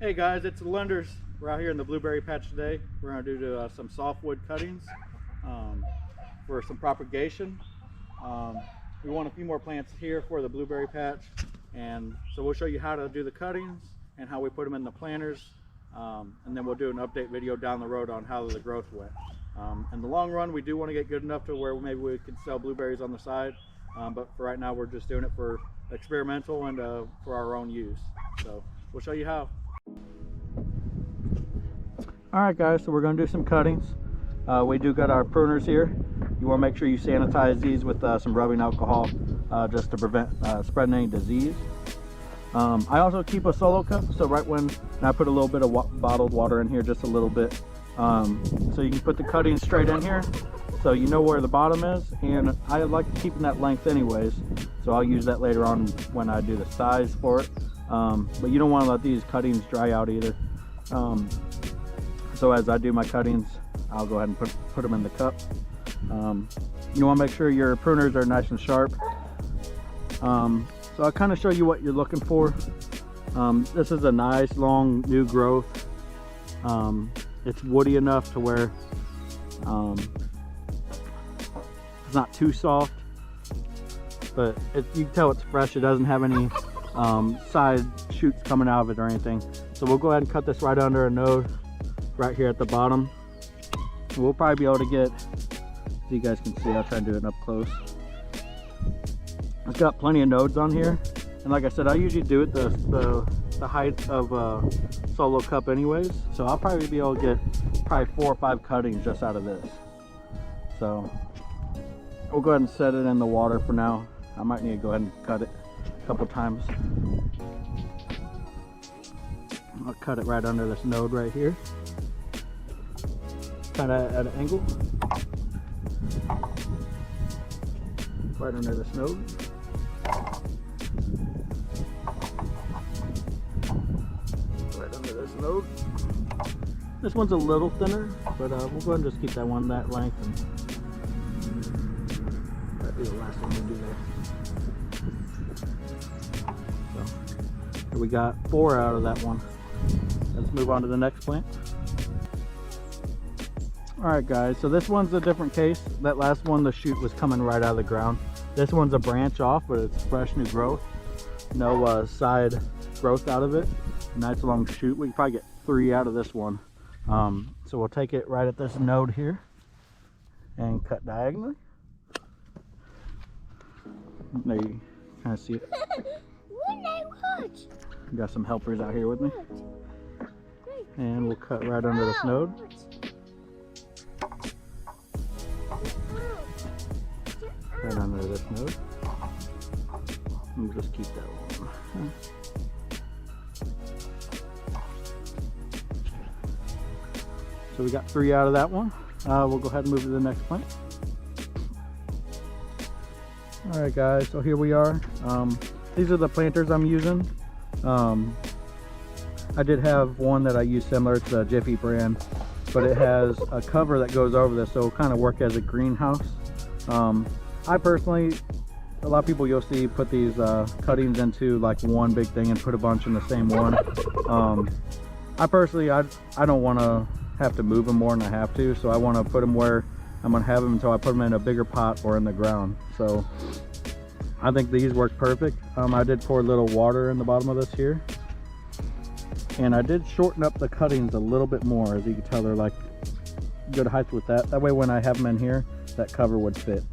Hey guys, it's the Lenders. We're out here in the blueberry patch today. We're going to do some softwood cuttings for some propagation. We want a few more plants here for the blueberry patch, and so we'll show you how to do the cuttings and how we put them in the planters, and then we'll do an update video down the road on how the growth went. In the long run, we do want to get good enough to where maybe we could sell blueberries on the side, but for right now we're just doing it for experimental and for our own use. So we'll show you how. Alright guys, so we're going to do some cuttings. We do got our pruners here. You want to make sure you sanitize these with some rubbing alcohol just to prevent spreading any disease. I also keep a solo cup, so right when I put a little bit of bottled water in here, just a little bit, so you can put the cuttings straight in here so you know where the bottom is, and I like keeping that length anyways, so I'll use that later on when I do the size for it. But you don't want to let these cuttings dry out either. So as I do my cuttings, I'll go ahead and put them in the cup. You want to make sure your pruners are nice and sharp. So I'll kind of show you what you're looking for. This is a nice long new growth. It's woody enough to where it's not too soft, but you can tell it's fresh. It doesn't have any side shoots coming out of it or anything. So we'll go ahead and cut this right under a node right here at the bottom. We'll probably be able to get, so you guys can see, I'll try and do it up close. It's got plenty of nodes on here, and like I said, I usually do it the height of a solo cup anyways, so I'll probably be able to get probably 4 or 5 cuttings just out of this. So we'll go ahead and set it in the water for now. I might need to go ahead and cut it a couple times. I'll cut it right under this node right here, kind of at an angle, right under this node. Right under this node. This one's a little thinner, but we'll go ahead and just keep that one that length, and that'll be the last one we do there. So here we got 4 out of that one. Let's move on to the next plant. Alright guys, so this one's a different case. That last one, the shoot was coming right out of the ground. This one's a branch off, but it's fresh new growth. No side growth out of it. Nice long shoot. We can probably get 3 out of this one. So we'll take it right at this node here and cut diagonally. There you kind of see it. Got some helpers out here with me. And we'll cut right under this node. Right under this node. And we'll just keep that one. So we got 3 out of that one. We'll go ahead and move to the next plant. Alright guys, so here we are. These are the planters I'm using. I did have one that I use similar, it's a Jiffy brand, but it has a cover that goes over this, so it'll kind of work as a greenhouse. I personally, a lot of people you'll see put these cuttings into like one big thing and put a bunch in the same one. I personally, I don't want to have to move them more than I have to, so I want to put them where I'm going to have them until I put them in a bigger pot or in the ground. So I think these work perfect. I did pour a little water in the bottom of this here, and I did shorten up the cuttings a little bit more. As you can tell, they're like good height with that. That way when I have them in here, that cover would fit,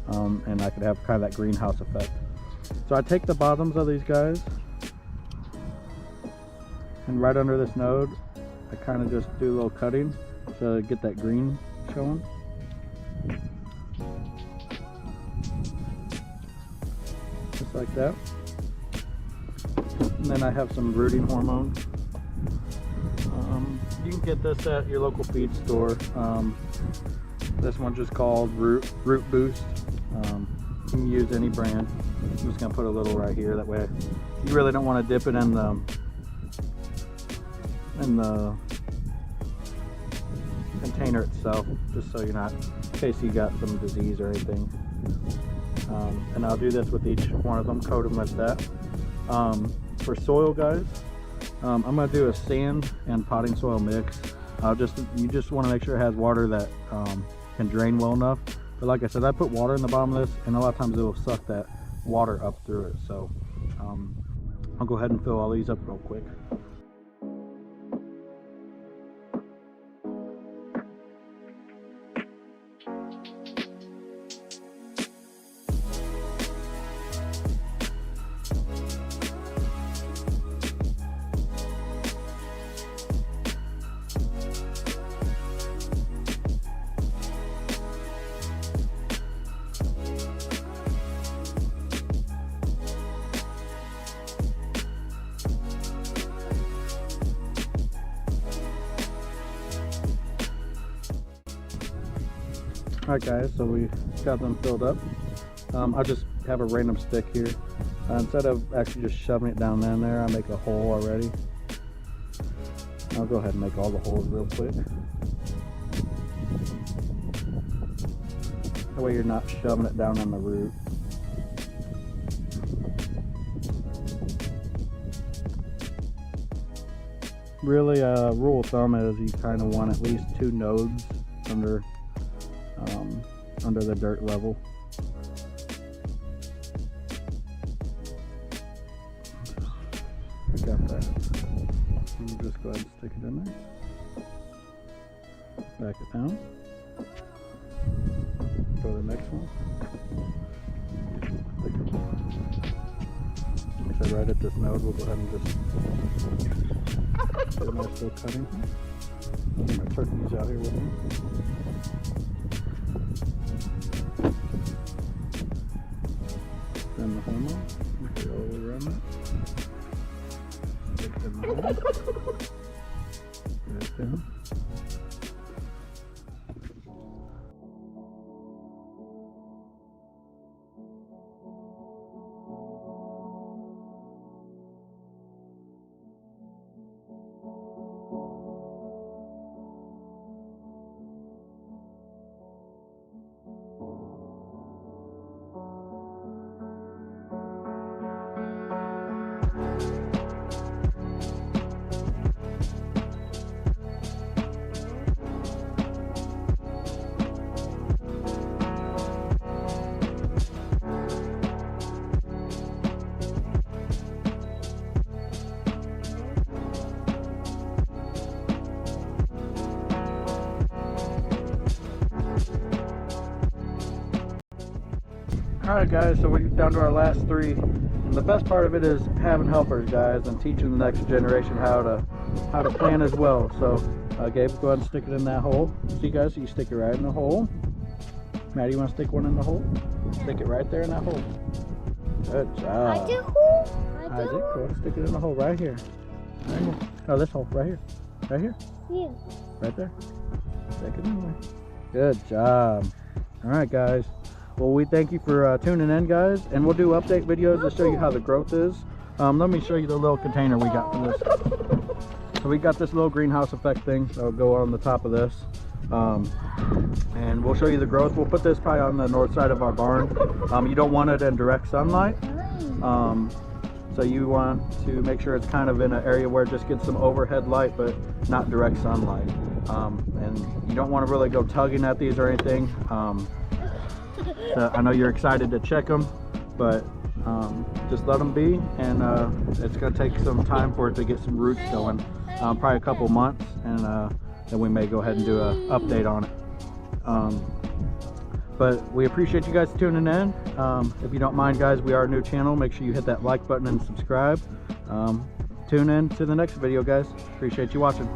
and I could have kind of that greenhouse effect. So I take the bottoms of these guys, and right under this node, I kind of just do a little cutting to get that green showing. Just like that. And then I have some rooting hormone. You can get this at your local feed store. This one's just called Root Boost. You can use any brand. I'm just gonna put a little right here. That way, you really don't want to dip it in the container itself, just so you're not, in case you got some disease or anything. And I'll do this with each one of them, coat them like that. For soil, guys, I'm going to do a sand and potting soil mix. You just want to make sure it has water that can drain well enough. But like I said, I put water in the bottom of this, and a lot of times it will suck that water up through it. So I'll go ahead and fill all these up real quick. Alright guys, so we got them filled up. I'll just have a random stick here. Instead of actually just shoving it down in there, I make a hole already. I'll go ahead and make all the holes real quick. That way you're not shoving it down on the root. Really, rule of thumb is you kind of want at least 2 nodes under the dirt level. We got that. We'll just go ahead and stick it in there. Back it down. Go to the next one. Like I said, right at this node, we'll go ahead and just get them there still cutting. Get my turkeys out here with me. Then the hormone, okay, all the way around that. Stick them in there. Get it down. Alright guys, so we're down to our last 3, and the best part of it is having helpers, guys, and teaching the next generation how to plant as well. So Gabe, go ahead and stick it in that hole. See guys, you stick it right in the hole. Maddie, you want to stick one in the hole? Stick it right there in that hole. Good job. I do hole. Isaac, go ahead and stick it in the hole right here. Right here. Oh, this hole right here. Right here. Yeah. Right there. Stick it in there. Good job. Alright guys. Well, we thank you for tuning in, guys, and we'll do update videos to show you how the growth is. Let me show you the little container we got for this. So we got this little greenhouse effect thing that'll go on the top of this, and we'll show you the growth. We'll put this probably on the north side of our barn. You don't want it in direct sunlight, so you want to make sure it's kind of in an area where it just gets some overhead light but not direct sunlight, and you don't want to really go tugging at these or anything. I know you're excited to check them, but just let them be, and it's going to take some time for it to get some roots going, probably a couple months, and then we may go ahead and do an update on it. But we appreciate you guys tuning in. If you don't mind, guys, we are a new channel. Make sure you hit that like button and subscribe. Tune in to the next video, guys. Appreciate you watching.